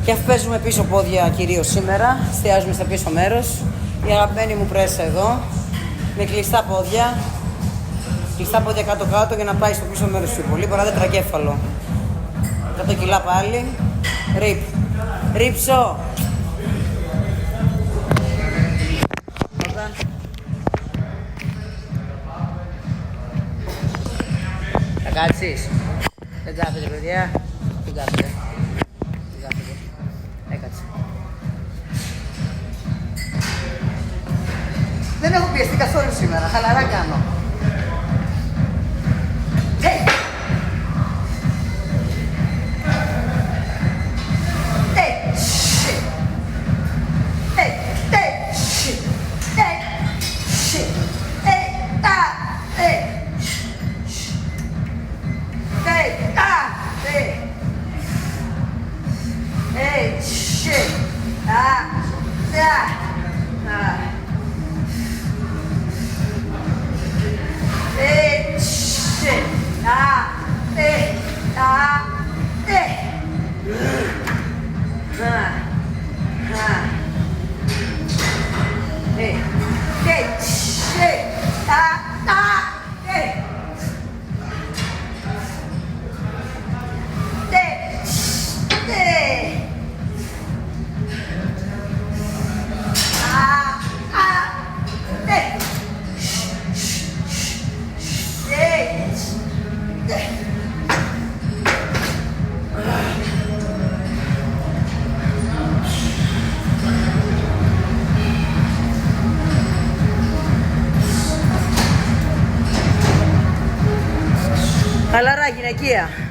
Και αφού παίζουμε πίσω πόδια κυρίως σήμερα, εστιάζουμε στο πίσω μέρος. Η αγαπημένη μου πρέσα εδώ, με κλειστά πόδια. Κλειστά πόδια κάτω-κάτω για να πάει στο πίσω μέρος πιο πολύ. Μπορείτε τρακέφαλο. 100 κιλά πάλι. Ριπ. Ρίψω. Θα κάτσεις. Δεν κάθεται παιδιά. Δεν κάθεται. Έκατσε. Δεν έχω πιεστεί καθόλου σήμερα. Χαλαρά κάνω. Χαλαρά γυναικεία.